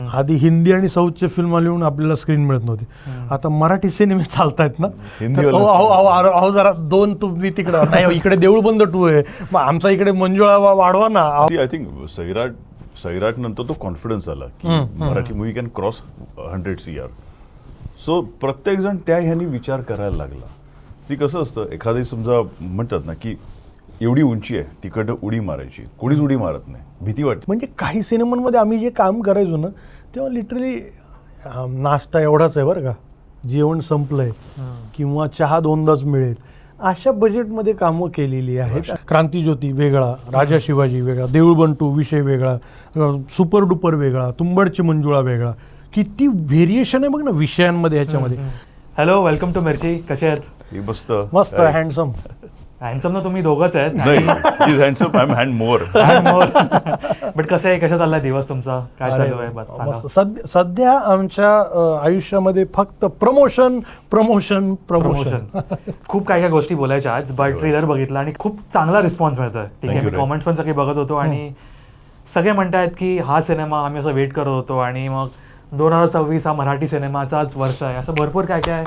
आधी हिंदी आणि साऊथचे फिल्म आले म्हणून आपल्याला स्क्रीन मिळत नव्हती. आता मराठी सिनेमे चालतायत ना, अहो जरा दोन तुम्ही तिकडं नाही, इकडे देऊळ बंद 2 आहे, मग आमचा इकडे मंजुळा वाढवा ना. आय थिंक सैराट नंतर तो कॉन्फिडन्स आला की Marathi movie can cross 100 CR. So प्रत्येक जण त्या ह्यानी विचार करायला लागला. कसं असतं, एखादी समजा म्हणतात ना की एवढी उंची आहे, तिकडं उडी मारायची, कोणीच उडी मारत नाही, भीती वाटते. म्हणजे काही सिनेमांमध्ये आम्ही जे काम करायचो ना, तेव्हा लिटरली नाश्ता एवढाच आहे बरं का, जेवण संपलंय किंवा चहा 2दाच मिळेल, अशा बजेटमध्ये कामं केलेली आहेत. क्रांतिज्योती वेगळा, राजा शिवाजी वेगळा, देऊळ बंद 2 विषय वेगळा, सुपर डुपर वेगळा, तुंबडची मंजुळा वेगळा, किती व्हेरिएशन आहे बघ ना विषयांमध्ये ह्याच्यामध्ये. हॅलो, वेलकम टू मिरची. कसे आहेत? मस्त मस्त हँडसम. हँडसम ना तुम्ही दोघंच आहेत. Handsome, I am hand more. But कसं आहे, कशा चाललाय दिवस तुमचा, काय चालू आहे? मस्त. सध्या आमच्या आयुष्यामध्ये फक्त प्रमोशन प्रमोशन प्रमोशन. खूप काही काही गोष्टी बोलायच्या आज, बट ट्रेलर बघितला आणि खूप चांगला रिस्पॉन्स मिळतोय. ठीक आहे, मी कॉमेंट्स पण सगळे बघत होतो आणि सगळे म्हणतायत की हा सिनेमा आम्ही असं वेट करत होतो आणि मग 2026 हा मराठी सिनेमाचाच वर्ष आहे, असं भरपूर काय काय.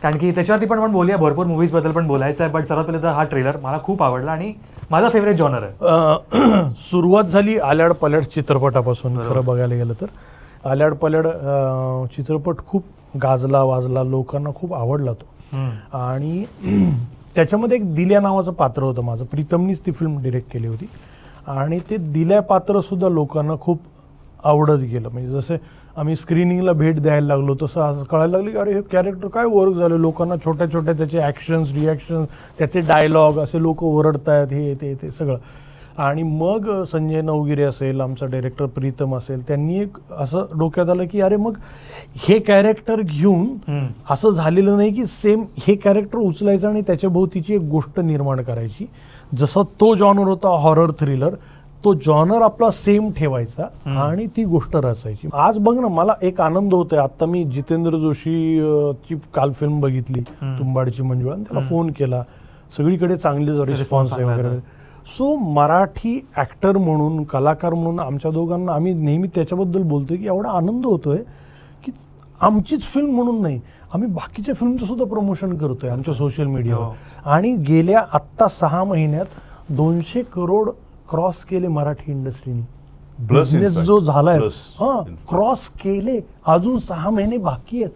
कारण की त्याच्यावरती पण आपण बोलूया, भरपूर मूवीज बद्दल पण बोलायचं आहे. बट सर्वात पहिले तर हा ट्रेलर मला खूप आवडला आणि माझा फेवरेट जॉनर आहे. सुरुवात झाली आल्याड पल्याड चित्रपटापासून. खरं बघायला गेलं तर आल्याड पल्याड चित्रपट खूप गाजला वाजला, लोकांना खूप आवडला तो. आणि त्याच्यामध्ये एक दिल्या नावाचं पात्र होतं माझं, प्रीतमनीच ती फिल्म डिरेक्ट केली होती आणि ते दिल्या पात्र सुद्धा लोकांना खूप आवडत गेलं. म्हणजे जसे आम्ही स्क्रीनिंगला भेट द्यायला लागलो तसं असं कळायला लागलं की अरे हे कॅरेक्टर काय वर्क झालं, लोकांना छोट्या छोट्या त्याचे ॲक्शन्स रिॲक्शन्स, त्याचे डायलॉग, असे लोक ओरडतायत, हे ते सगळं. आणि मग संजय नवगिरे असेल, आमचा डायरेक्टर प्रीतम असेल, त्यांनी एक असं डोक्यात आलं की अरे मग हे कॅरेक्टर घेऊन असं झालेलं नाही की सेम हे कॅरेक्टर उचलायचं आणि त्याच्या भोवतीची एक गोष्ट निर्माण करायची. जसा तो जॉनर होता हॉरर थ्रिलर, तो जॉनर आपला सेम ठेवायचा आणि ती गोष्ट रचायची. आज बघ ना, मला एक आनंद होतोय. आता मी जितेंद्र जोशी ची काल फिल्म बघितली तुंबाडची मंजुळा, त्याला फोन केला, सगळीकडे चांगले रिस्पॉन्स आहे वगैरे. सो मराठी ॲक्टर म्हणून, कलाकार म्हणून आमच्या दोघांना, आम्ही नेहमी त्याच्याबद्दल बोलतोय की एवढा आनंद होतोय की आमचीच फिल्म म्हणून नाही, आम्ही बाकीच्या फिल्मचं सुद्धा प्रमोशन करतोय आमच्या सोशल मीडियावर. आणि गेल्या आत्ता 6 महिन्यात 200 करोड क्रॉस केले मराठी इंडस्ट्रीने. बिझनेस जो झालाय क्रॉस केले, अजून 6 महिने बाकी आहेत.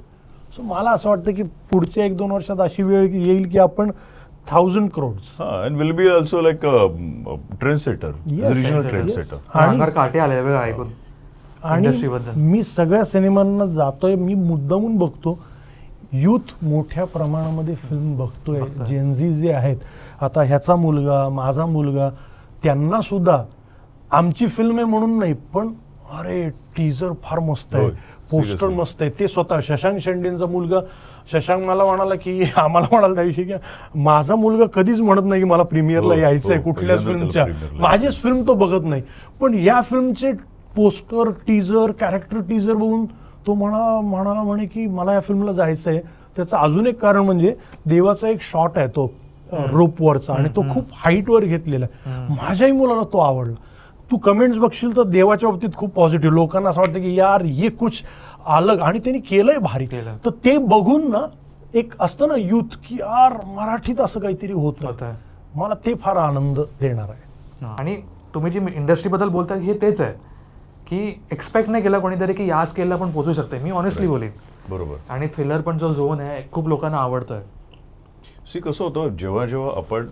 सो मला असं वाटतं की पुढच्या 1-2 वर्षात अशी वेळ येईल की आपण 1000 crores and will be also like a trendsetter, regional trendsetter. आणि काटे आले वेळ ऐकून. आणि मी सगळ्या सिनेमांना जातोय, मी मुद्दामून बघतो, यूथ मोठ्या प्रमाणामध्ये फिल्म बघतोय. जेनझी जे आहेत, आता ह्याचा मुलगा, माझा मुलगा, त्यांना सुद्धा आमची फिल्म आहे म्हणून नाही, पण अरे टीजर फार मस्त आहे, पोस्टर मस्त आहे. ते स्वतः शशांक शेंडेंचा मुलगा शशांक मला म्हणाला की आम्हाला म्हणाला त्या दिवशी की माझा मुलगा कधीच म्हणत नाही की मला प्रीमियरला यायचं आहे कुठल्याच फिल्मच्या, माझीच फिल्म तो बघत नाही, पण या फिल्मचे पोस्टर, टीजर, कॅरेक्टर टीजर बघून तो म्हणे की मला या फिल्मला जायचं आहे. त्याचं अजून एक कारण म्हणजे देवाचा एक शॉट आहे तो रोपवरचा आणि तो खूप हाईटवर घेतलेला आहे. माझ्याही मुलाला तो आवडला. तू कमेंट्स बघशील तर देवाच्या बाबतीत खूप पॉझिटिव्ह, लोकांना असं वाटतं की यार ये कुछ अलग, आणि त्यांनी केलंय भारी. तर ते बघून ना एक असतं ना यूथ की यार मराठीत असं काहीतरी होतं, मला ते फार आनंद देणार आहे. आणि तुम्ही जी इंडस्ट्रीबद्दल बोलताय हे तेच आहे की एक्सपेक्ट नाही केलं कोणीतरी की या स्केलला पण पोहोचू शकते. मी ऑनेस्टली बोलेन. बरोबर. आणि थ्रिलर पण जो झोन आहे खूप लोकांना आवडतोय. कसं होतं, जेव्हा आपण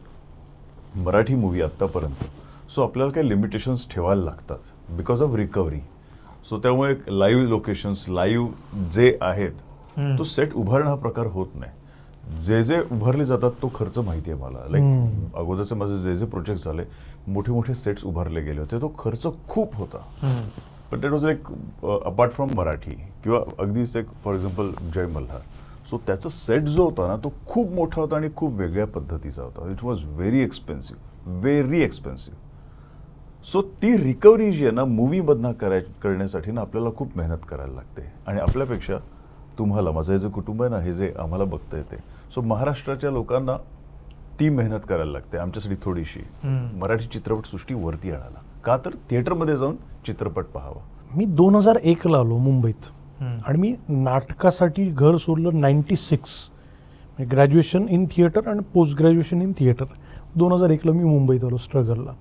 मराठी मूवी आत्तापर्यंत, सो आपल्याला काही लिमिटेशन्स ठेवायला लागतात बिकॉज ऑफ रिकव्हरी. सो त्यामुळे लाईव्ह लोकेशन्स, लाईव्ह जे आहेत, तो सेट उभारणं हा प्रकार होत नाही. जे उभारले जातात तो खर्च माहिती आहे मला. लाईक अगोदरचे माझे जे प्रोजेक्ट झाले, मोठे मोठे सेट्स उभारले गेले होते, तो खर्च खूप होता. पण that was like apart from Marathi किंवा अगदीच एक for example Jai Malhar. So त्याचा सेट जो होता ना, तो खूप मोठा होता आणि खूप वेगळ्या पद्धतीचा होता. It was very expensive. So ती रिकव्हरी जी आहे ना मूवीमधनं करण्यासाठी ना आपल्याला खूप मेहनत करायला लागते. आणि आपल्यापेक्षा तुम्हाला, माझं हे जे कुटुंब आहे ना, हे जे आम्हाला बघता येते, सो महाराष्ट्राच्या लोकांना ती मेहनत करायला लागते. आमच्यासाठी थोडीशी मराठी चित्रपट सृष्टी वरती आणायला का तर थिएटरमध्ये जाऊन चित्रपट पाहावा. मी 2001ला आलो मुंबईत आणि मी नाटकासाठी घर सोडलं 96. ग्रॅज्युएशन इन थिएटर आणि पोस्ट ग्रॅज्युएशन इन थिएटर. 2001ला मी मुंबईत आलो स्ट्रगलला.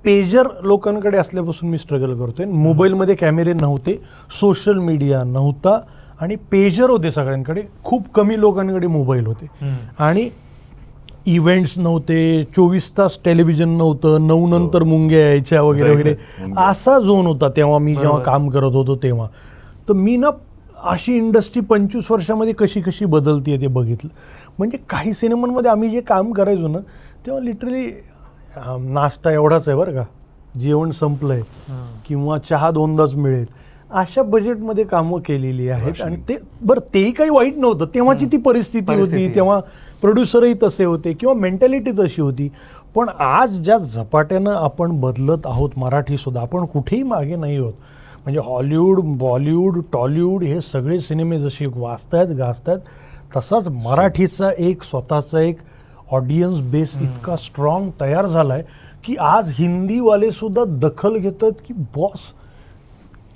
पेजर लोकांकडे असल्यापासून मी स्ट्रगल करतोय. मोबाईलमध्ये कॅमेरे नव्हते, सोशल मीडिया नव्हता आणि पेजर होते सगळ्यांकडे. खूप कमी लोकांकडे मोबाईल होते आणि इव्हेंट्स नव्हते, 24 तास टेलिव्हिजन नव्हतं, 9 नंतर मुंग्या यायच्या वगैरे वगैरे. असा झोन होता तेव्हा मी जेव्हा काम करत होतो तेव्हा. तर मी ना अशी इंडस्ट्री 25 वर्षामध्ये कशी कशी बदलते ते बघितलं. म्हणजे काही सिनेमांमध्ये आम्ही जे काम करायचो ना तेव्हा लिटरली नाश्ता एवढाच आहे बरं का, जेवण संपलंय किंवा चहा 2दाच मिळेल, अशा बजेटमध्ये कामं केलेली आहेत. आणि ते बरं तेही काही वाईट नव्हतं, तेव्हाची ती परिस्थिती होती, तेव्हा प्रोड्युसरही तसे होते किंवा मेंटॅलिटी तशी होती. पण आज ज्या झपाट्यानं आपण बदलत आहोत मराठीसुद्धा, आपण कुठेही मागे नाही आहोत. म्हणजे हॉलिवूड, बॉलिवूड, टॉलिवूड हे सगळे सिनेमे जसे वाचतायत गाजतायत, तसाच मराठीचा एक स्वतःचा एक ऑडियन्स बेस इतका स्ट्रॉंग तयार झालाय की आज हिंदीवाले सुद्धा दखल घेतात की बॉस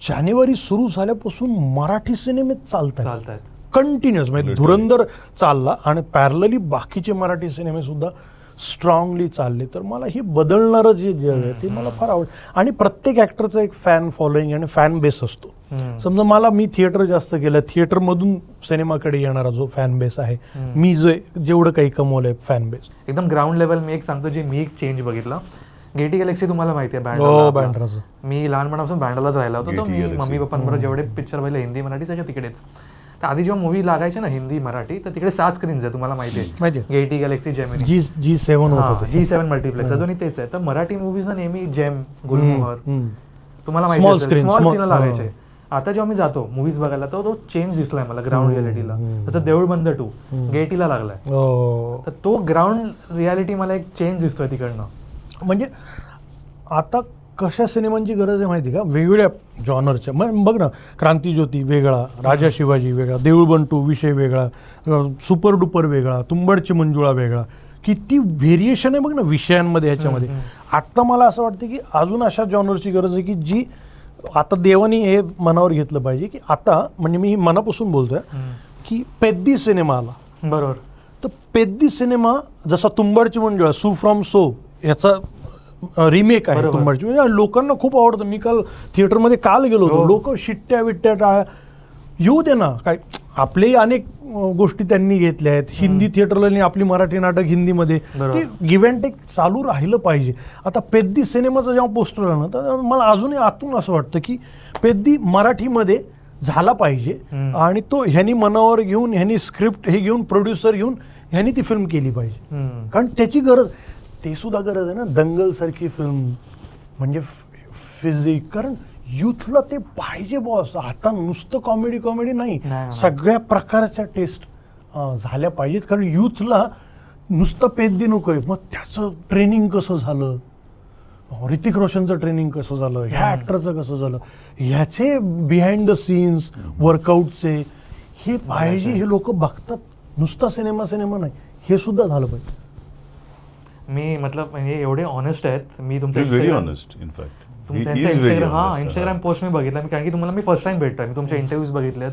जानेवारी सुरू झाल्यापासून मराठी सिनेमे चालतात कंटिन्युअस. म्हणजे धुरंधर चालला आणि पॅरलली बाकीचे मराठी सिनेमे सुद्धा स्ट्रॉंगली चालले. तर मला हे बदलणारं जे जग आहे ते मला फार आवडतं. आणि प्रत्येक ॲक्टरचा एक फॅन फॉलोईंग आणि फॅन बेस असतो. समजा मी थिएटर जास्त केलं, थिएटरमधून सिनेमाकडे येणारा जो फॅन बेस आहे, मी जेवढं काही कमवलंय फॅन बेस एकदम ग्राउंड लेवल. मी एक सांगतो जे मी एक चेंज बघितलं, गेटी गॅलेक्सी तुम्हाला माहिती आहे बँड्राचं. मी लहानपणापासून बँड्रालाच राहिला होतो. तर मी मम्मी पप्पांबरोबर जेवढे पिक्चर पाहिले हिंदी मराठी सगळं तिकडेच. तर आधी जेव्हा मूवी लागायचे ना हिंदी मराठी, तर तिकडे 7 स्क्रीन्स आहे, तुम्हाला माहिती आहे, गेटी गॅलेक्सी, जेमिनी, G7 होतं, G7 मल्टिप्लेक्स अजूनही तेच आहे. तर मराठी मूवीज ना नेहमी जेम, गुलमोहर तुम्हाला माहिती आहे स्मॉल स्क्रीन लागायचे. आता जेव्हा मी जातो मूवीज बघायला तर तो चेंज दिसलाय मला ग्राउंड रियालिटीला. तसं देऊळ बंद 2 गेटीला लागलाय, तर तो ग्राउंड रियालिटी मला एक चेंज दिसतोय तिकडनं. म्हणजे आता कशा सिनेमांची गरज आहे माहिती का, वेगवेगळ्या जॉनरच्या. मग बघ ना, क्रांतीज्योती वेगळा, राजा शिवाजी वेगळा, देऊळ बंद 2 विषय वेगळा, सुपर डुपर वेगळा, तुंबडची मंजुळा वेगळा. किती व्हेरिएशन आहे बघ ना विषयांमध्ये ह्याच्यामध्ये. आत्ता मला असं वाटतं की अजून अशा जॉनरची गरज आहे की जी आता देवानी हे मनावर घेतलं पाहिजे की आता, म्हणजे मी मनापासून बोलतोय की पेद्दी सिनेमा आला, बरोबर. तर पेद्दी सिनेमा जसा तुंबडची मंजुळा, सू फ्रॉम सो याचा रिमेक आहे तुंबडची, म्हणजे लोकांना खूप आवडतं. मी काल थिएटरमध्ये गेलो होतो, लोक शिट्ट्या विट्ट्या टाळ्या येऊ दे ना, काय आपलेही अनेक गोष्टी त्यांनी घेतल्या आहेत. हिंदी थिएटरला आपली मराठी नाटक हिंदीमध्ये, ते गिव्ह अँड टेक चालू राहिलं पाहिजे. आता पेद्दी सिनेमाचं जेव्हा पोस्टर आलं ना, तर मला अजूनही आतून असं वाटतं की पेद्दी मराठीमध्ये झाला पाहिजे आणि तो ह्यांनी मनावर घेऊन, ह्यांनी स्क्रिप्ट हे घेऊन, प्रोड्युसर घेऊन ह्यांनी ती फिल्म केली पाहिजे. कारण त्याची गरज, ते सुद्धा गरज आहे ना दंगल सारखी फिल्म, म्हणजे फिजिक. कारण युथला ते पाहिजे बॉस. आता नुसतं कॉमेडी नाही, सगळ्या प्रकारच्या टेस्ट झाल्या पाहिजेत. कारण युथला नुसतं पेद्दी नकोय. मग त्याचं ट्रेनिंग कसं झालं, ऋतिक रोशनचं ट्रेनिंग कसं झालं, ह्या ॲक्टरचं कसं झालं, ह्याचे बिहाइंड द सीन्स वर्कआउटचे हे पाहिजे. हे लोक बघतात, नुसता सिनेमा नाही, हे सुद्धा झालं पाहिजे. मी म्हणजे एवढे ऑनेस्ट आहेत. मी तुमचं इंस्टाग्राम पोस्ट मी बघितला, कारण की तुम्हाला मी फर्स्ट टाइम भेटतोय. मी तुमचे इंटरव्ह्यूज बघितलेत,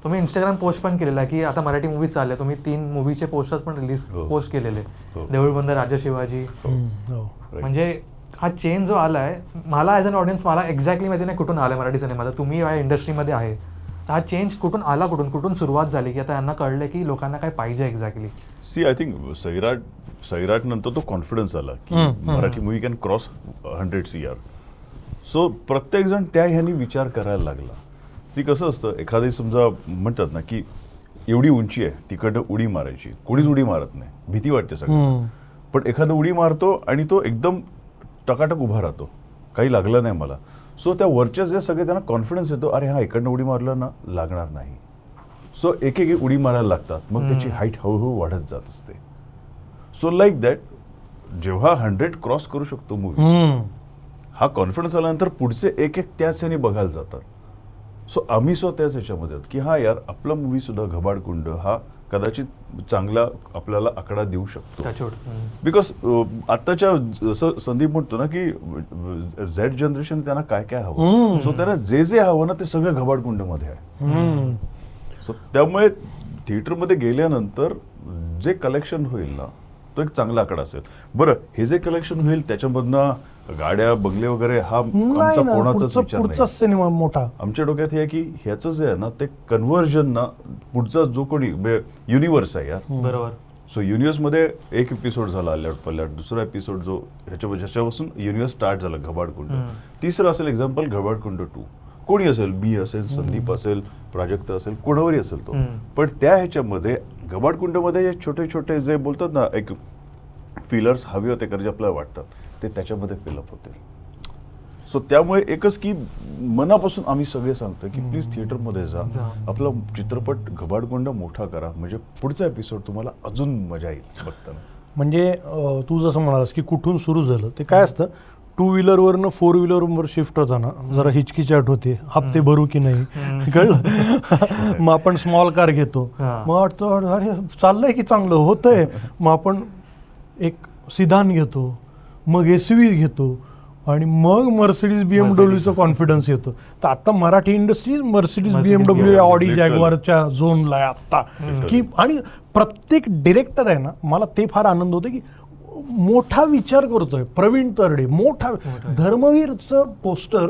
तुम्ही इंस्टाग्राम पोस्ट पण केलेला की आता मराठी मूवीज चालल्या. तुम्ही 3 मूवीचे पोस्टर्स पण पोस्ट केलेले, देऊळ बंद, राजा शिवाजी. म्हणजे हा चेंज जो आलाय, मला ॲज अन ऑडियन्स मला एक्झॅक्टली माहिती नाही कुठून आलाय मराठी सिनेमाचा. तुम्ही या इंडस्ट्रीमध्ये आहे, तर हा चेंज कुठून आला, कुठून सुरुवात झाली की आता यांना कळलं की लोकांना काय पाहिजे exactly. See I think Sairat नंतर तो कॉन्फिडन्स आला की Marathi movie can cross 100 CR. So प्रत्येक जण त्या ह्यानी विचार करायला लागला. सी कसं असतं, एखादी समजा म्हणतात ना की एवढी उंची आहे, तिकडं उडी मारायची, कोणीच उडी मारत नाही, भीती वाटते सगळं. पण एखादं उडी मारतो आणि तो एकदम टकाटक उभा राहतो, काही लागलं नाही मला. सो त्या वरच्या जे सगळे त्यांना कॉन्फिडन्स येतो, अरे हा इकडनं उडी मारलं ना लागणार नाही. सो एक उडी मारायला लागतात, मग त्याची हाईट हळूहळू वाढत जात असते. सो लाईक दॅट जेव्हा 100 क्रॉस करू शकतो मूवी, हा कॉन्फिडन्स आल्यानंतर पुढचे एक त्याच याने बघायला जातात. सो आम्ही त्याच याच्यामध्ये की हा यार आपला मूवी सुद्धा घबाडकुंड हा कदाचित चांगला आपल्याला आकडा देऊ शकतो. Touch wood. बिकॉज आत्ताच्या जसं संदीप म्हणतो ना की झेड जनरेशन त्यांना काय काय हवं, सो त्यांना जे जे हवं ना ते सगळं घबाडकुंडमध्ये आहे. सो त्यामुळे थिएटरमध्ये गेल्यानंतर जे कलेक्शन होईल ना तो एक चांगला आकडा असेल. बरं, हे जे कलेक्शन होईल त्याच्यामधनं गाड्या बंगले वगैरे हा आमचा कोणाचाच विचार पुढचा नाही. सिनेमा मोठा आमच्या डोक्यात हे आहे की ह्याचं जे आहे ना ते कन्व्हर्जन ना पुढचा जो कोणी युनिव्हर्स आहे यार. बरोबर. सो युनिव्हर्समध्ये एक एपिसोड झाला अल्याड पल्याड, दुसरा एपिसोड जो ह्याच्यापासून युनिव्हर्स स्टार्ट झाला घबाडकुंड, तिसरं असेल एक्झाम्पल घबाडकुंड 2. कोणी असेल, मी असेल, संदीप असेल, प्राजक्त असेल, कोणावरही असेल तो, पण त्या ह्याच्यामध्ये घबाडकुंडमध्ये जे छोटे छोटे जे बोलतात ना एक फिलर्स हवे होते कारण जे आपल्याला वाटतात ते त्याच्यामध्ये फिलअप होते. सो त्यामुळे एकच की मनापासून आम्ही सगळे सांगतो की प्लीज थिएटरमध्ये जा, आपला चित्रपट घबाडकुंड मोठा करा, म्हणजे पुढचा एपिसोड तुम्हाला अजून मजा येईल बघताना. म्हणजे तू जसं म्हणालास की कुठून सुरू झालं ते काय असतं, 2 व्हीलरवरनं 4 व्हीलरवर शिफ्ट होताना जरा हिचकिचाट होते, हप्ते भरू की नाही कळलं. मग आपण स्मॉल कार घेतो, मग वाटतं अरे चाललंय की चांगलं होतंय, मग आपण एक सिदान घेतो, मग SUV घेतो, आणि मग मर्सिडीज BMWचा कॉन्फिडन्स येतो. तर आता Marathi industry Mercedes BMW Audi जॅग्वारच्या झोनला आहे आता की. आणि प्रत्येक डिरेक्टर आहे ना, मला ते फार आनंद होतो की मोठा विचार करतोय. प्रवीण तरडे मोठा धर्मवीरचं पोस्टर,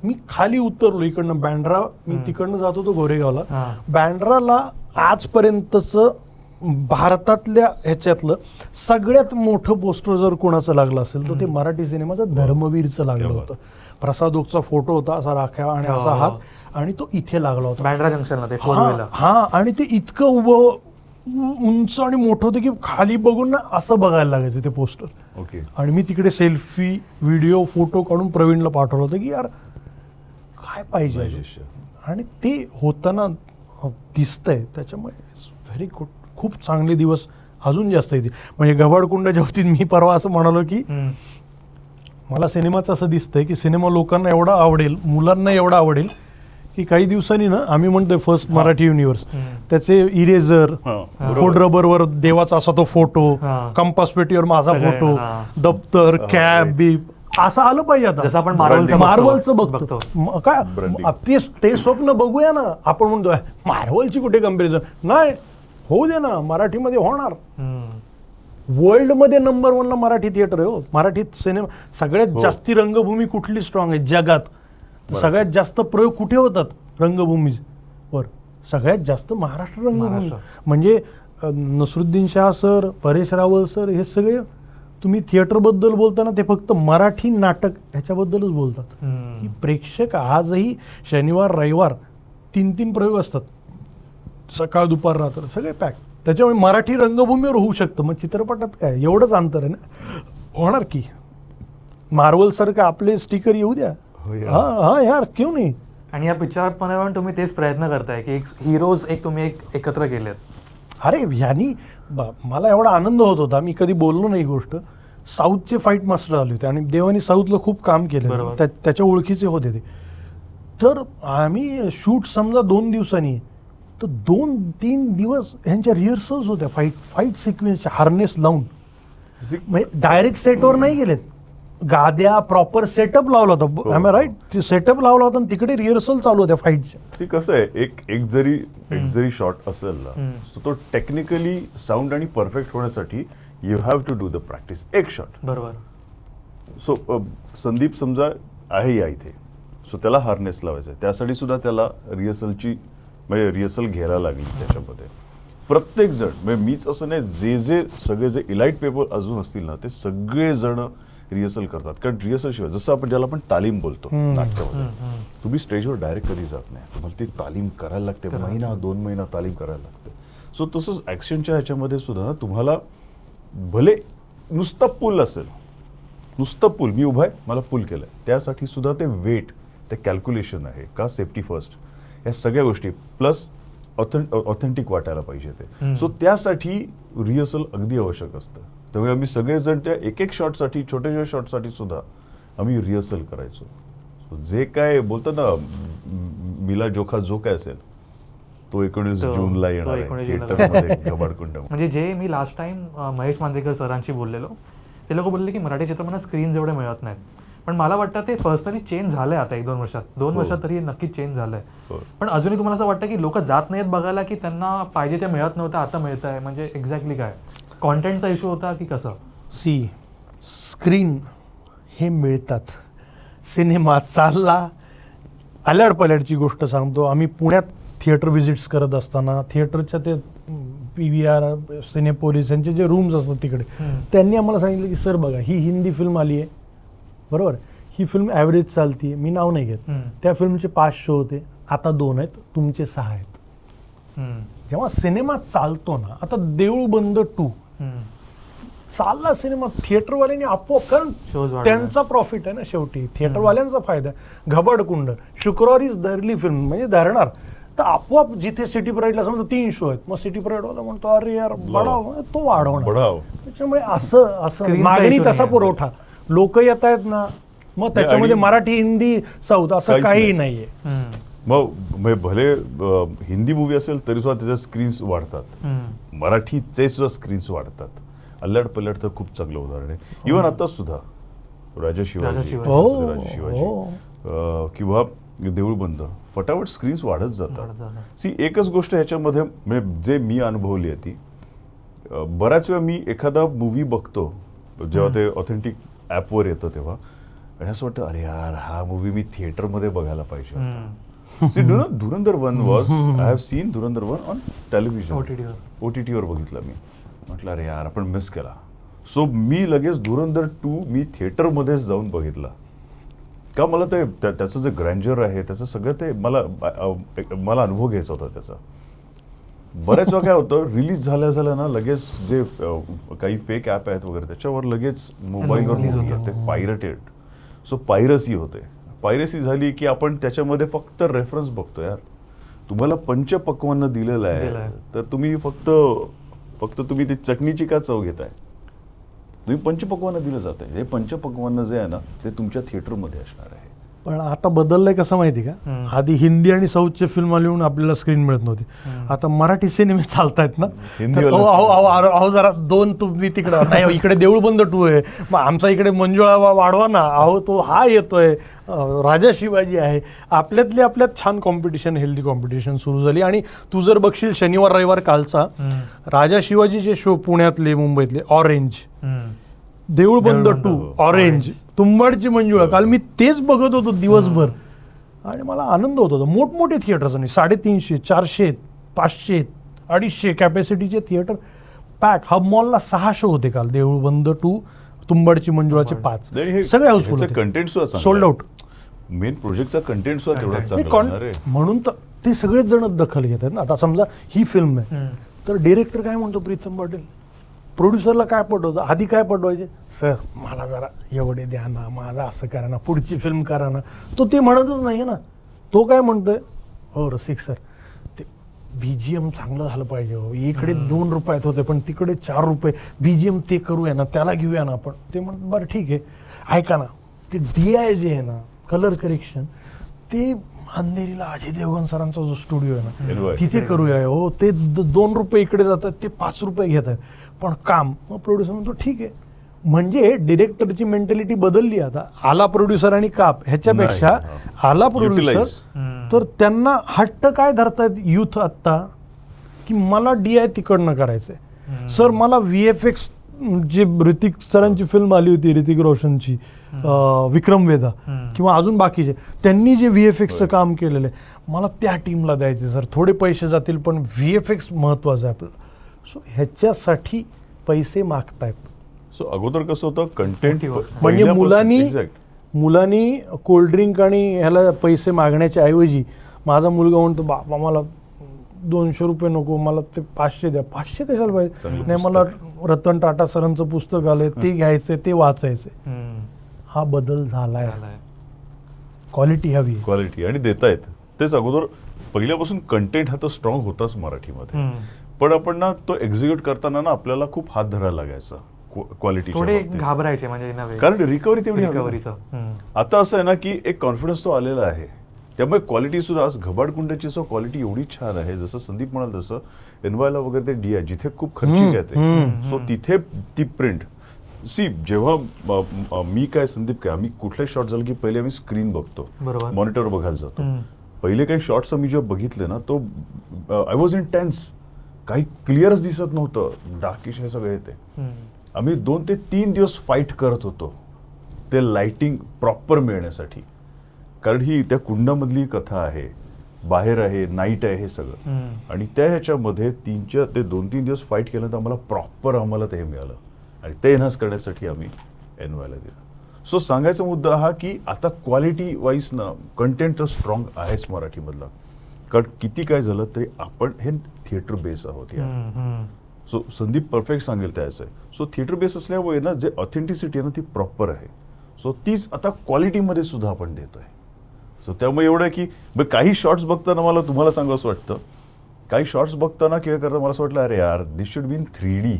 मी खाली उतरलो इकडनं बँड्रा, मी तिकडनं जात होतो गोरेगावला, बँड्राला आजपर्यंतचं भारतातल्या ह्याच्यातलं सगळ्यात मोठं पोस्टर जर कोणाचं लागलं असेल तर ते मराठी सिनेमाचं धर्मवीरचं लागलं होतं. प्रसाद ओकचा फोटो होता असा राख्या आणि असा हात, आणि तो इथे लागला होता बँड्रा जंक्शनला ते 4 व्हीलर. हा, आणि ते इतकं उंच आणि मोठं होतं की खाली बघून ना असं बघायला लागायचं ते पोस्टर. ओके. आणि मी तिकडे सेल्फी व्हिडिओ फोटो काढून प्रवीणला पाठवलं होतं की यार काय पाहिजे, आणि ते होताना दिसतंय. त्याच्यामुळे व्हेरी गुड, खूप चांगले दिवस अजून जास्त येतील. म्हणजे घबाडकुंडाच्या बाबतीत मी परवा असं म्हणालो की मला सिनेमाचं असं दिसतंय की सिनेमा लोकांना एवढा आवडेल, मुलांना एवढा आवडेल की काही दिवसांनी ना आम्ही म्हणतोय फर्स्ट मराठी युनिव्हर्स, त्याचे इरेझर, कोड रबरवर देवाचा असा तो फोटो, कंपास पेटीवर माझा फोटो, दप्तर, कॅब, बीप असं आलं पाहिजे. आता जसं आपण मार्वलचं बघतो काय ते स्वप्न बघूया ना. आपण म्हणतोय मार्वलची कुठे कम्पॅरिझन, नाही होऊ दे ना, मराठीमध्ये होणार. वर्ल्ड मध्ये नंबर 1ला मराठी थिएटर आहे हो. मराठी सिनेमा सगळ्यात जास्ती रंगभूमी कुठली स्ट्रॉंग आहे जगात, सगळ्यात जास्त प्रयोग कुठे होतात रंगभूमीवर, सगळ्यात जास्त महाराष्ट्र रंगभूमी. म्हणजे नसरुद्दीन शाह सर, परेश रावल सर, हे सगळे तुम्ही थिएटर बद्दल बोलताना ते फक्त मराठी नाटक ह्याच्याबद्दलच बोलतात. की प्रेक्षक आजही शनिवार रविवार 3-3 प्रयोग असतात, सकाळ दुपार रात्र सगळे पॅक. त्याच्यामुळे मराठी रंगभूमीवर होऊ शकतं. मग चित्रपटात काय एवढंच अंतर आहे ना, होणार की मार्वल सारखं आपले स्टिकर येऊ द्या. हा यार क्यों नाही. आणि या पिक्चरात पण तुम्ही तेच प्रयत्न करताय की एक हिरोज तुम्ही एकत्र केलेत. अरे ह्यानी मला एवढा आनंद होत होता, मी कधी बोललो नाही गोष्ट. साऊथचे फाईट मास्टर आले होते आणि देवानी साऊथला खूप काम केलं, त्याच्या ओळखीचे होते ते. तर आम्ही शूट समजा 2 दिवसांनी, तर 2-3 दिवस ह्यांच्या रिहर्सल्स होत्या फाईट सिक्वेन्सच्या, हार्नेस लावून. म्हणजे डायरेक्ट सेटवर नाही गेलेत, गाद्या प्रॉपर सेटअप लावला होता. आय राईट, सेटअप लावला होता आणि तिकडे रिहर्सल चालू होत्या फाईटच्या. कसं आहे, एक जरी शॉट असेल ना, सो तो टेक्निकली साऊंड आणि परफेक्ट होण्यासाठी you have to do the practice. एक शॉट बरोबर. सो संदीप समजा आहे या इथे, सो त्याला हार्नेस लावायचं आहे, त्यासाठी सुद्धा त्याला रिहर्सल घ्यायला लागली. त्याच्यामध्ये प्रत्येक जण, म्हणजे मीच असं नाही, जे सगळे जे इलाइट पेपर अजून असतील ना ते सगळे जण रिहर्सल करतात. कारण रिहर्सल शिवाय, जसं आपण ज्याला आपण तालीम बोलतो नाट्यामध्ये, तुम्ही स्टेजवर डायरेक्ट कधी जात नाही, तुम्हाला ती तालीम करायला लागते, 1-2 महिना तालीम करायला लागते. सो तसंच ॲक्शनच्या ह्याच्यामध्ये सुद्धा तुम्हाला भले नुसतं पूल असेल, नुसतं पूल, मी उभा आहे मला पूल केलं, त्यासाठी सुद्धा ते वेट, ते कॅल्क्युलेशन आहे का, सेफ्टी फर्स्ट, या सगळ्या गोष्टी प्लस ऑथेंटिक वाटायला पाहिजे ते. सो त्यासाठी रिहर्सल अगदी आवश्यक असतं. त्यामुळे आम्ही सगळेजण त्या एक शॉटसाठी, छोट्या शॉटसाठी सुद्धा आम्ही रिहर्सल करायचो. जे काय बोलतात ना, मिला जोखा जो काय असेल तो 19 तो- जूनला तो येणार आहे 19 जूनला थिएटरमध्ये घबाडकुंड. म्हणजे जे मी लास्ट टाइम महेश मांजरेकर सरांशी बोललेलो ते लोक बोलले की मराठी चित्रपटांना स्क्रीन एवढे मिळत नाहीत, पण मला वाटतं ते पर्सनली चेंज झालंय आता 1-2 वर्षात, 2 वर्षात तरी नक्कीच चेंज झालंय. हो. पण अजूनही तुम्हाला असं वाटतं की लोक जात नाहीत बघायला, की त्यांना पाहिजे ते मिळत नव्हतं आता मिळत आहे, म्हणजे एक्झॅक्टली काय कॉन्टेंटचा इश्यू होता की कसं? सी स्क्रीन हे मिळतात, सिनेमा चालला. आल्याड पल्याडची गोष्ट सांगतो, आम्ही पुण्यात थिएटर व्हिजिट्स करत असताना थिएटरच्या ते PVR सिनेपोलिस यांचे जे रूम्स असतात तिकडे, त्यांनी आम्हाला सांगितलं की सर बघा ही हिंदी फिल्म आली आहे बरोबर, ही फिल्म ॲव्हरेज चालती, मी नाव नाही घेत, त्या फिल्मचे 5 शो होते, आता 2 आहेत, तुमचे 6 आहेत. जेव्हा सिनेमा चालतो ना, आता देऊळ बंद 2 चालला सिनेमा, थिएटरवाल्यांनी आपोआप, कारण Shows वाढवले. त्यांचा प्रॉफिट आहे ना शेवटी, थिएटरवाल्यांचा फायदा आहे. घबडकुंड शुक्रवारीच धरली फिल्म, म्हणजे धरणार तर आपोआप जिथे सिटी प्राईडला समजा 3 शो आहेत, मग सिटी प्राईडवाला म्हणतो अरे यार बढाव, तो वाढवणार. बढाव. त्याच्यामुळे असं Screen मागणी चा issue तसा नाहीये. पुरवठा, लोक येत आहेत ना, मग त्याच्यामध्ये आणि- मराठी हिंदी साऊथ असं काहीच काही नाही. नाहीये. मग भले हिंदी मूवी असेल तरी सुद्धा त्याच्या स्क्रीन्स वाढतात, मराठीचे सुद्धा स्क्रीन्स वाढतात. अल्लड पल्लड तर खूप चांगलं उदाहरण आहे. इव्हन आता सुद्धा राजा शिवाजी, राजा शिवाजी. हो, राजा शिवाजी हो. किंवा देऊळ बंद, फटाफट स्क्रीन्स वाढत जातात. सी एकच गोष्ट ह्याच्यामध्ये म्हणजे जे मी अनुभवली आहे ती, बऱ्याच वेळा मी एखादा मूवी बघतो जेव्हा ते ऑथेंटिक ॲपवर येतं तेव्हा, आणि असं वाटतं अरे यार हा मूवी मी थिएटरमध्ये बघायला पाहिजे होता. See, Dhurandhar 1 was, I have seen Dhurandhar 1 on television. OTT वर बघितलं मी, म्हटलं अरे यार आपण मिस केला. सो मी लगेच धुरंधर 2 मी थिएटरमध्येच जाऊन बघितला, का मला ते त्याचं जे ग्रँजर आहे त्याचं सगळं ते मला अनुभव घ्यायचा होता त्याचा. बऱ्याच वेळा काय होतं, रिलीज झाल्या ना लगेच जे काही फेक ॲप आहेत वगैरे त्याच्यावर लगेच मोबाईलवर Release मूवी होतं. येते, पायरेटेड. सो पायरसी होते. पायरसी झाली की आपण त्याच्यामध्ये फक्त रेफरन्स बघतो. यार तुम्हाला पंचपक्वान्न दिलेलं दिलंय. आहे, तर तुम्ही फक्त तुम्ही ती चटणीची का चव घेताय, तुम्ही पंचपक्वान्न दिलं जात आहे. हे पंचपक्वान्न जे आहे ना ते तुमच्या थिएटरमध्ये असणार आहे. पण आता बदललंय कसं माहिती का, आधी हिंदी आणि साऊथचे फिल्म आली म्हणून आपल्याला स्क्रीन मिळत नव्हती, आता मराठी सिनेमे चालतायत ना, हिंदीवाले तर अहो जरा 2 तुम्ही तिकडं नाही, इकडे देऊळ बंद 2 आहे, मग आमचा इकडे मंजुळा वाढवा ना, अहो तो हा येतोय, राजा शिवाजी आहे. आपल्यात छान कॉम्पिटिशन, हेल्दी कॉम्पिटिशन सुरू झाली. आणि तू जर बघशील शनिवार रविवार कालचा राजा शिवाजीचे शो पुण्यातले मुंबईतले, ऑरेंज, देऊळ बंद 2, ऑरेंज, तुंबाडची मंजुळा, काल मी तेच बघत होतो दिवसभर आणि मला आनंद होत होता. मोठमोठे थिएटर्स आणि 350, 400, 500, 250 कॅपॅसिटीचे थिएटर पॅक. हब मॉलला 6 शो होते काल, देऊळ बंद 2, तुंबाडची मंजुळाचे 5, सगळे हाऊसफुल होते, कंटेंट सुद्धा सोल्ड आउट. मेन प्रोजेक्टचा कंटेंट सुद्धा तेवढा नाही, चांगला होणार आहे. म्हणून तर ते सगळेच जण दखल घेत आहेत ना. आता समजा ही फिल्म आहे तर डिरेक्टर काय म्हणतो, प्रीतम पाटील प्रोड्युसरला काय पटवतं, आधी काय पटवायचे, सर मला जरा एवढे द्या ना, माझं असं करा ना, पुढची फिल्म करा ना. तो ते म्हणतच नाही ना, तो काय म्हणतोय, हो रसिक सर ते BGM चांगलं झालं पाहिजे, हो इकडे 2 रुपयात होते पण तिकडे 4 रुपये, BGM ते करूया ना, त्याला घेऊया ना आपण. ते म्हणतात बरं ठीक आहे, ऐका ना ते DI जे आहे ना, कलर करेक्शन, ते अंधेरीला अजय देवगण सरांचा जो स्टुडिओ आहे ना NY. तिथे करूया. हो ते 2 रुपये इकडे जातात, ते 5 रुपये घेत आहेत, पण काम. मग प्रोड्युसर म्हणतो ठीक आहे. म्हणजे डिरेक्टरची मेंटॅलिटी बदलली. आता आला प्रोड्युसर आणि काप ह्याच्यापेक्षा नाही, आला प्रोड्युसर, Utilize. तर त्यांना हट्ट काय धरतायत युथ आत्ता, की मला DI तिकडनं करायचंय. सर मला VFX, जे ऋतिक सरांची फिल्म आली होती ऋतिक रोशनची, विक्रम वेदा किंवा अजून बाकीचे, त्यांनी जे VFXचं काम केलेलं आहे मला त्या टीमला द्यायचे सर. थोडे पैसे जातील पण VFX महत्वाचं आहे आपल्याला. सो ह्याच्यासाठी पैसे मागतायत. सो अगोदर कसं होतं, कंटेंट म्हणजे मुलांनी कोल्ड्रिंक आणि ह्याला पैसे मागण्याच्या ऐवजी माझा मुलगा म्हणतो बाबा मला 200 रुपये नको, मला ते 500 द्या. 500 कशाला पाहिजे, चांगलं नाही मला रतन टाटा सरांचं पुस्तक आलंय ते घ्यायचंय, ते वाचायचंय. हा बदल झालाय. क्वालिटी हवी, क्वालिटी आणि देतायत. तेच अगोदर पहिल्यापासून कंटेंट हा तर स्ट्रॉंग होताच मराठीमध्ये, पण आपण ना तो एक्झिक्यूट करताना ना आपल्याला खूप हात धरायला लागायचा क्वालिटी, थोडे घाबरायचे म्हणजे कारण रिकव्हरी तेवढी हवी. रिकव्हरीचं. आता असं आहे ना की एक कॉन्फिडन्स तो आलेला आहे, त्यामुळे क्वालिटी सुद्धा आज घबाडकुंड्याची क्वालिटी एवढी छान आहे, जसं संदीप म्हणाल तसं एनवायला वगैरे ते डी आहे जिथे खूप खर्चिक आहे ते, सो तिथे ती प्रिंट जेव्हा मी काय संदीप काय आम्ही कुठले शॉट झालं की पहिले आम्ही स्क्रीन बघतो, बरोबर. मॉनिटर बघायला जातो. पहिले काही शॉट्स आम्ही जेव्हा बघितले ना तो आय वॉज इन टेन्स, काही क्लिअरच दिसत नव्हतं, डार्किश हे सगळे ते. आम्ही 2 ते 3 दिवस फाईट करत होतो ते लाइटिंग प्रॉपर मिळण्यासाठी, कारण ही त्या कुंडामधली कथा आहे, बाहेर आहे, नाईट आहे, हे सगळं. आणि त्या ह्याच्यामध्ये 2-3 दिवस फाईट केल्यानंतर आम्हाला ते मिळालं आणि ते एनहान्स करण्यासाठी आम्ही एनवायला दिलं. सो सांगायचा मुद्दा हा की आता क्वालिटी वाईज ना कंटेंट तर स्ट्रॉंग आहेच मराठीमधला, कारण किती काय झालं तरी आपण हे थिएटर बेस आहोत यार. सो संदीप परफेक्ट सांगेल त्याचं आहे. सो थिएटर बेस असल्यामुळे ना जे ऑथेंटिसिटी आहे ना ती प्रॉपर आहे. सो तीच आता क्वालिटीमध्ये सुद्धा आपण देतोय. सो त्यामुळे एवढं आहे की काही शॉर्ट्स बघताना मला तुम्हाला सांगावं असं वाटतं, काही शॉर्ट्स बघताना किंवा करता मला असं वाटलं अरे यार दिस शुड बी इन 3D.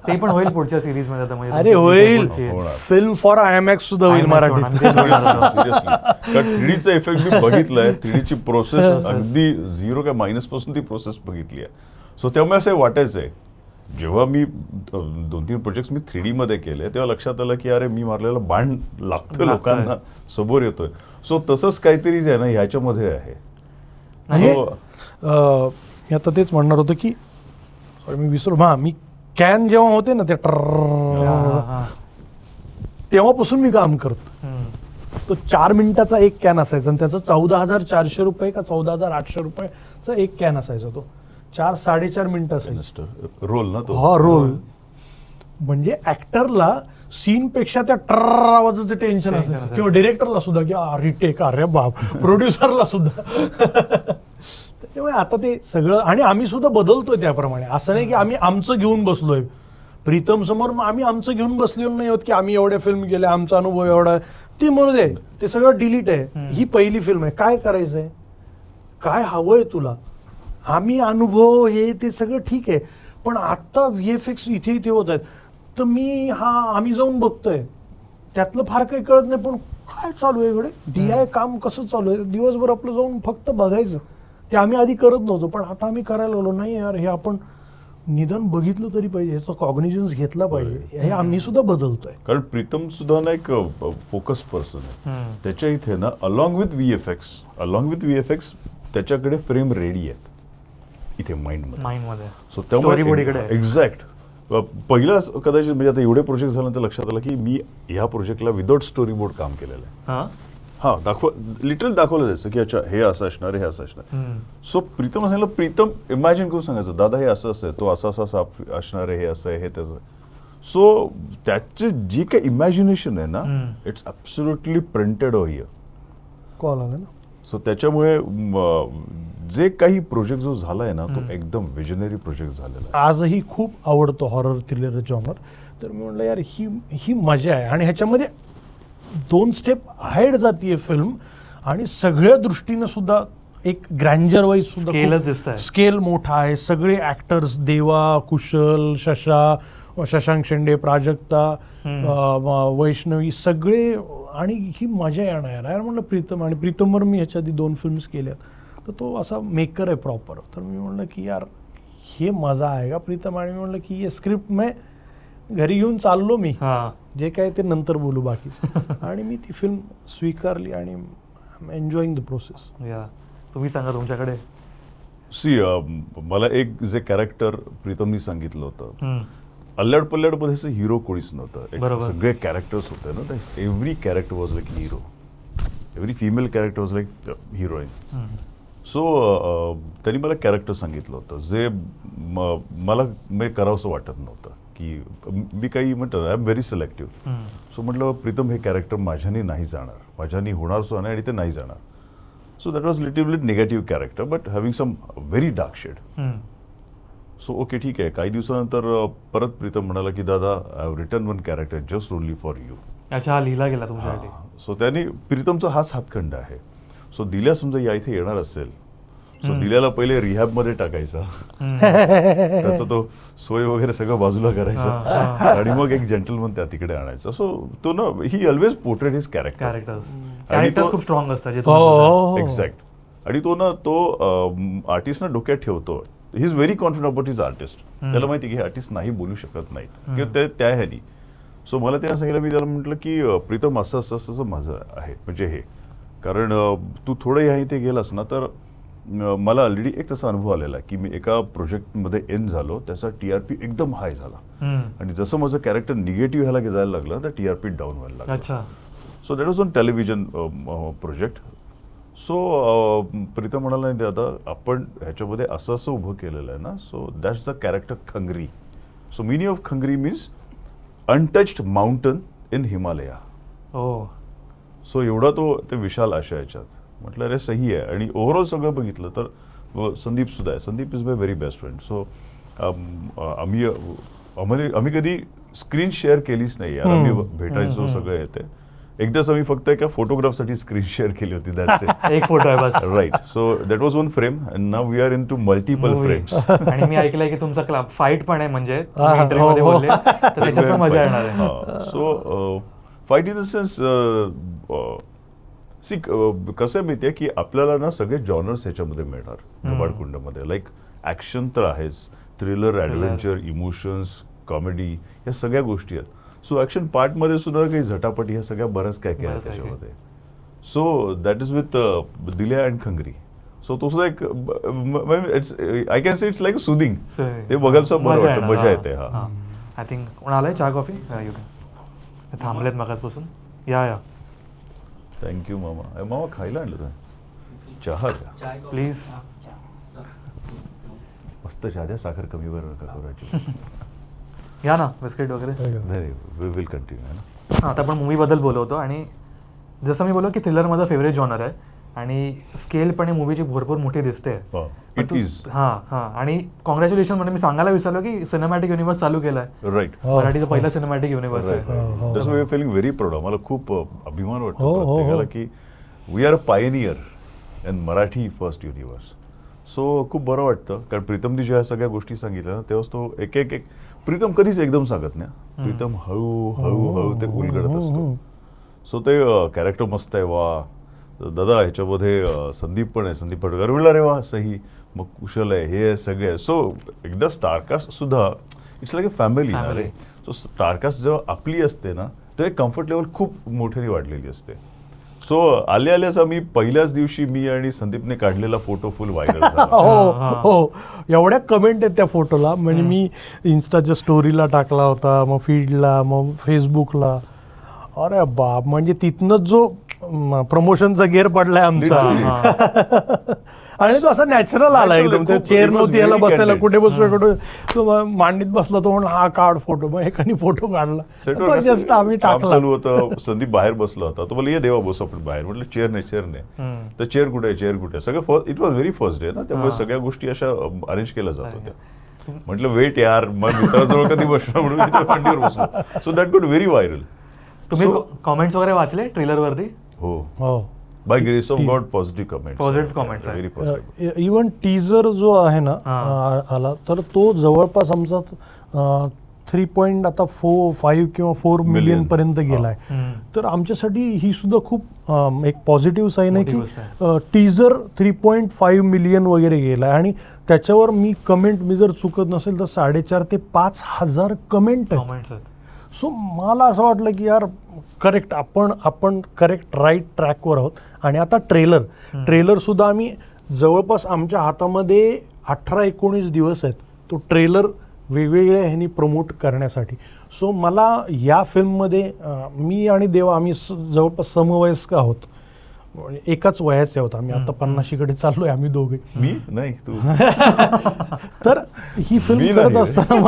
ते पण होईल पुढच्या सिरीज मध्ये आता म्हणजे अरे होईल, होणार. फिल्म फॉर IMAX सुद्धा होईल IMAX होणार. मराठीत. सिरियसली, कारण 3Dचा इफेक्ट मी बघितलाय, 3Dची प्रोसेस अगदी 0 काय मायनस पासून ती प्रोसेस बघितली आहे. सो त्यामुळे असं वाटायचंय जेव्हा मी 2-3 प्रोजेक्ट्स मी 3D मध्ये केले तेव्हा लक्षात आलं की अरे मी मारलेला बाण लागतोय लोकांना, समोर येतोय. सो तसंच काहीतरी जे आहे ना ह्याच्यामध्ये आहे. म्हणजे मी आता तेच म्हणणार होतो की सॉरी मी विसरू, मी कॅन जेव्हा होते ना ते तेव्हापासून मी काम करतो. तो 4 मिनिटाचा एक कॅन असायचा आणि त्याचा 14,400 रुपये का 14,800 रुपयाचा एक कॅन असायचा. तो 4-4.5 मिनिटं असायचं. रोल ना तो. हा रोल. म्हणजे ऍक्टरला सीन पेक्षा त्या आवाजाचं टेन्शन असायचं, किंवा डिरेक्टरला सुद्धा की अरे टेक, अरे बाप, प्रोड्युसरला सुद्धा. त्याच्यामुळे आता ते सगळं, आणि आम्ही सुद्धा बदलतोय त्याप्रमाणे. असं नाही की आम्ही आमचं घेऊन बसलोय प्रीतम समोर, आम्ही आमचं घेऊन बसलेलो नाही आहोत की आम्ही एवढ्या फिल्म केल्या, आमचा अनुभव एवढा आहे. ते म्हणू दे, ते सगळं डिलीट आहे. ही पहिली फिल्म आहे, काय करायचंय, काय हवंय तुला, आम्ही अनुभव हे ते सगळं ठीक आहे, पण आता VFX इथे होत आहेत. तर आम्ही जाऊन बघतोय, त्यातलं फार काही कळत नाही, पण काय चालू आहे इकडे, DI काम कसं चालू आहे, दिवसभर आपलं जाऊन फक्त बघायचं. ते आम्ही आधी करत नव्हतो, पण आता आम्ही करायला लागलो. नाही यार, हे आपण निदान बघितलं तरी पाहिजे, ह्याचा कॉग्निजन्स घेतला पाहिजे. हे आम्ही सुद्धा बदलतोय. कारण प्रीतम सुद्धा ना एक फोकस पर्सन आहे. त्याच्या इथे ना अलॉंग विथ VFX त्याच्याकडे फ्रेम रेडी आहेत इथे माइंड मध्ये. सो त्यामुळे एक्झॅक्ट पहिला कदाचित म्हणजे आता एवढे प्रोजेक्ट झाल्यानंतर लक्षात आलं की मी ह्या प्रोजेक्टला विदाउट स्टोरी बोर्ड काम केलेलं आहे. लिटरली दाखवलं जायचं की अच्छा हे असं असणार, हे असं असणार. सो प्रीतम सांगितलं, प्रीतम इमॅजिन करून सांगायचं दादा हे असं आहे, तो असा असणार आहे, हे असं आहे, हे त्याचं. सो त्याचे जी काही इमॅजिनेशन आहे ना, it's absolutely printed here. Call आला ना. सो त्याच्यामुळे जे काही प्रोजेक्ट जो झालाय ना तो एकदम विजनरी प्रोजेक्ट झालेला आहे. आजही खूप आवडतो हॉरर थ्रिलर जॉनर. तर मी म्हणलं यार ही मजा आहे, आणि ह्याच्यामध्ये 2 स्टेप हाईड जातीये फिल्म, आणि सगळ्या दृष्टीनं सुद्धा एक ग्रँजर वाईज सुद्धा स्केल मोठा आहे. सगळे ऍक्टर्स, देवा, कुशल, शशांक शेंडे, प्राजक्ता, वैष्णवी, सगळे, आणि ही मजा येणार यार. म्हणलं प्रीतम, आणि प्रीतमवर मी ह्याच्या आधी 2 फिल्म्स केल्यात, तर तो असा मेकर आहे प्रॉपर. तर मी म्हणलं की यार हे मजा आहे का प्रीतम, आणि मी म्हणलं की हे स्क्रिप्ट मी घरी घेऊन चाललो, मी जे काय ते नंतर बोलू बाकीचं. आणि मी ती फिल्म स्वीकारली, आणि एन्जॉईंग द प्रोसेस. तुम्ही सांगा तुमच्याकडे. मला एक जे कॅरेक्टर प्रीतमनी सांगितलं होतं, अल्लड पल्लड मध्ये हिरो कोणीच नव्हतं, सगळे कॅरेक्टर्स होते ना. Every character was like hero, every female character was like heroine. So त्यांनी मला कॅरेक्टर सांगितलं होतं जे मला करावंसं वाटत नव्हतं, की मी काही म्हणतो I am very selective. So म्हटलं प्रीतम हे कॅरेक्टर माझ्याने नाही जाणार, माझ्याने होणार सुद्धा नाही, आणि ते नाही जाणार. So that was little bit negative character but having some very dark shade. So okay ठीक आहे. काही दिवसानंतर परत प्रीतम म्हणाला की दादा I have written one character just only for you. अच्छा, लिहिला गेला तुमच्यासाठी. सो त्यांनी प्रीतमचा हाच हातखंड आहे. सो दिल्या समजा या इथे येणार असेल, सो दिल्याला पहिले रिहॅब मध्ये टाकायचा, त्याचा तो सोय वगैरे सगळं बाजूला करायचा आणि मग एक जेंटलमन त्या तिकडे आणायचा. सो तो ना ही ऑलवेज पोर्ट्रेट हिज कॅरेक्टर खूप स्ट्रॉंग असतात एक्झॅक्ट. आणि तो ना तो आर्टिस्ट ना डोक्यात ठेवतो, he is very confident about his artist. त्याला माहिती की हे आर्टिस्ट नाही बोलू शकत नाहीत किंवा त्या ह्यानी. सो मला त्यानं सांगितलं, मी त्याला म्हटलं की प्रीतम असं असं असं माझं आहे, म्हणजे हे कारण तू थोडं ह्या इथे गेलास ना तर मला ऑलरेडी एक तसा अनुभव आलेला की मी एका प्रोजेक्टमध्ये एन झालो, त्याचा TRP एकदम हाय झाला आणि जसं माझं कॅरेक्टर निगेटिव्ह ह्याला जायला लागलं तर TRP डाऊन व्हायला लागला. So that was on television project. So Pritam म्हणाला, नाही दादा आपण ह्याच्यामध्ये असं असं उभं केलेलं आहे ना, so that's the character Khangri. So meaning of Khangri means untouched mountain in Himalaya. So एवढा तो ते विशाल आशा याच्यात. म्हटलं अरे सही आहे. आणि ओव्हरऑल सगळं बघितलं तर संदीप सुद्धा आहे. Sandeep is my very best friend. So आम्ही कधी स्क्रीन शेअर केलीच नाही यार. आम्ही भेटायचो सगळं येते. एकदाच आम्ही फक्त एका फोटोग्राफसाठी स्क्रीन शेअर केली होती, एक फोटो आहे बस. Right. So that was one frame and now we are into multiple frames. आणि मी ऐकलंय की तुमचा क्लब फाईट पण आहे, म्हणजे इंटरव्ह्यूमध्ये बोलले तर त्याच्यात पण मजा येणार आहे. So fight in the sense see कसं आहे माहिती आहे की आपल्याला ना सगळे जॉनर्स ह्याच्यामध्ये मिळणार कबाडकुंडमध्ये. लाईक ॲक्शन तर आहेच, थ्रिलर, ॲडव्हेंचर, इमोशन्स, कॉमेडी, या सगळ्या गोष्टी आहेत. सो ॲक्शन पार्टमध्ये सुद्धा काही झटापटी ह्या सगळ्या बरंच काय काय आहे त्याच्यामध्ये. सो दॅट इज विथ दिल्या अँड खंगरी. सो तो सुद्धा एक it's I can say it's like soothing. ते बघायला सुद्धा बरं वाटतं, मजा येते. हा आय थिंक कोण आलंय चहा कॉफी थांबलेत मगाचपासून. या थँक्यू मामा. मामा खायला आणलं तुम्ही चहा द्या प्लीज. मस्त चहा द्या, साखर कमी बरं नका करायची. या ना बिस्किट वगैरे. नाही वी विल कंटिन्यू आहे ना. आता आपण मूवीबद्दल बोलवतो आणि जसं मी बोललो की थ्रिलर माझा फेवरेट जॉनर आहे आणि स्केल पण मूवीची भरपूर मोठी दिसते. It is. आणि कॉंग्रॅच्युलेशन म्हणजे मी सांगायला विसरलो की सिनेमॅटिक युनिव्हर्स चालू केलाय. राईट. मराठीचा पहिला सिनेमॅटिक युनिव्हर्स आहे. जसं we are feeling very proud. आम्हाला खूप अभिमान वाटतो प्रत्येकाला की we are a pioneer in Marathi first universe. So खूप बरं वाटतं कारण प्रीतमनी ज्या सगळ्या गोष्टी सांगितल्या ना तेव्हाच तो एक एक एक प्रीतम कधीच एकदम सांगत नाही. प्रीतम हळू हळू हळू ते उलगडत असतो. सो ते कॅरेक्टर मस्त आहे. वा दादा ह्याच्यामध्ये संदीप पण आहे, संदीप पटकर म्हणला रे वा सही, मग कुशल आहे, हे सगळे आहे. सो एकदा स्टारकास्ट सुद्धा इट्स लाईक अ फॅमिली ना रे. सो स्टारकास्ट जेव्हा आपली असते ना तेव्हा एक कम्फर्ट लेवल खूप मोठ्याने वाढलेली असते. सो आल्याच आम्ही पहिल्याच दिवशी मी आणि संदीपने काढलेला फोटो फुल व्हायरल झाला. हो, एवढ्या कमेंट आहेत त्या फोटोला. म्हणजे मी इन्स्टाच्या स्टोरीला टाकला होता, मग फीडला, मग फेसबुकला. अरे बाप, म्हणजे तिथनंच जो प्रमोशनचा गेअर पडलाय आमचा. आणि तो असा नॅचरल आला एकदम. चेअर नव्हती याला बसायला, कुठे बसलो कुठे मांडीत बसला तो म्हणून हा काढ फोटो. मग एकाने फोटो काढला, जस्ट आम्ही टाकला. चालू होतं, संदीप बाहेर बसला होता. तो बोला ये देवा बसू आपण बाहेर. म्हटलं चेअर नाही. तर चेअर कुठे आहे, चेअर कुठे आहे. सगळं it was very first day ना, त्यामुळे सगळ्या गोष्टी अशा अरेंज केल्या जात होत्या. म्हटलं वेट यार, मग मित्राजवळ कधी बसणार म्हणून मी मांडीवर बसलो. So that good very viral. तुम्ही कॉमेंट्स वगैरे वाचले ट्रेलर वरती? हो, by grace of God positive comments. Even teaser जो आहे ना आला तर तो जवळपास आमचा 3.5 किंवा 4 मिलियन पर्यंत गेलाय. तर आमच्यासाठी ही सुद्धा खूप एक पॉझिटिव्ह साईन आहे की टीजर 3.5 मिलियन वगैरे गेलाय. आणि त्याच्यावर मी जर चुकत नसेल तर 4,500 ते 5,000 कमेंट आहेत. सो मला असं वाटलं की यार करेक्ट, आपण करेक्ट राईट ट्रॅकवर आहोत. आणि आता ट्रेलर सुद्धा आम्ही जवळपास आमच्या हातामध्ये 18-19 दिवस आहेत तो ट्रेलर वेगवेगळ्या ह्यांनी प्रमोट करण्यासाठी. सो मला या फिल्ममध्ये मी आणि देवा आम्ही जवळपास समवयस्क आहोत, एकाच वयाचे आहोत आम्ही. आता 50कडे चाललोय आम्ही दोघे. मी नाही तू. तर ही फिल्म करत असताना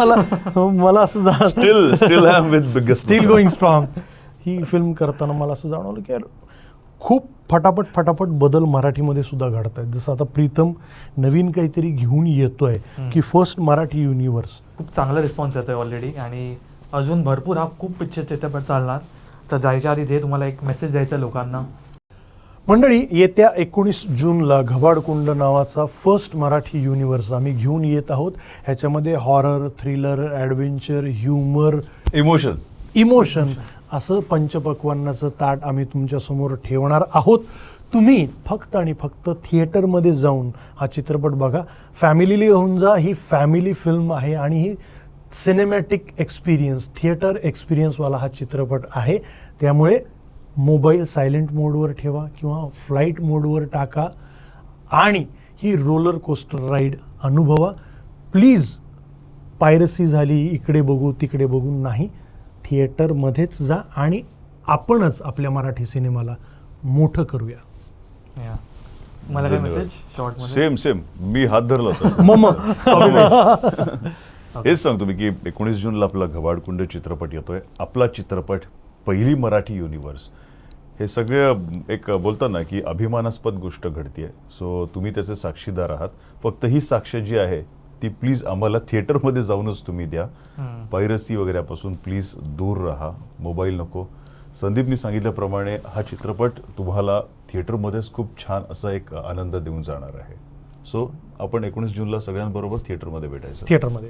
मला असं स्टील गोईंग स्ट्रॉंग. ही फिल्म करताना मला असं जाणवलं की यार खूप फटाफट बदल मराठीमध्ये सुद्धा घडत आहेत. जसं आता प्रीतम नवीन काहीतरी घेऊन येतोय की फर्स्ट मराठी युनिव्हर्स. खूप चांगला रिस्पॉन्स येतोय ऑलरेडी आणि अजून भरपूर हा खूप पिक्चर चित्रपट चालणार. तर जायच्या आधी जे तुम्हाला एक मेसेज द्यायचा लोकांना. मंडळी, येत्या 19 जूनला घबाडकुंड नावाचा फर्स्ट मराठी युनिव्हर्स आम्ही घेऊन येत आहोत. ह्याच्यामध्ये horror, thriller, adventure, humour, emotion असं पंचपक्वान्नाचं ताट आम्ही तुमच्यासमोर ठेवणार आहोत. तुम्ही फक्त आणि फक्त थिएटरमध्ये जाऊन हा चित्रपट बघा. फॅमिलीली घेऊन जा. ही फॅमिली फिल्म आहे आणि ही सिनेमॅटिक एक्सपिरियन्स, थिएटर एक्सपिरियन्सवाला हा चित्रपट आहे. त्यामुळे मोबाईल सायलेंट मोडवर ठेवा किंवा फ्लाईट मोडवर टाका आणि ही रोलर कोस्टर राईड अनुभवा. प्लीज, पायरसी झाली, इकडे बघू तिकडे बघू नाही, थिएटरमध्येच जा आणि आपणच आपल्या मराठी सिनेमाला मोठं करूया. मला काय मेसेज शॉर्टमध्ये? सेम मी हात धरला होता. मम हेच सांगतो मी की 19 जूनला आपला घबाडकुंड चित्रपट येतोय. आपला चित्रपट, पहिली मराठी युनिव्हर्स. हे सगळं एक बोलतात ना की अभिमानास्पद गोष्ट घडतीये. सो तुम्ही त्याचे साक्षीदार आहात. फक्त ही साक्ष जी आहे ती प्लीज आम्हाला थिएटरमध्ये जाऊनच तुम्ही द्या. पायरसी वगैरेपासून प्लीज दूर राहा, मोबाईल नको. संदीपनी सांगितल्याप्रमाणे हा चित्रपट तुम्हाला थिएटरमध्येच खूप छान असा एक आनंद देऊन जाणार आहे. सो आपण 19 जूनला सगळ्यांबरोबर थिएटरमध्ये भेटायचं. थिएटरमध्ये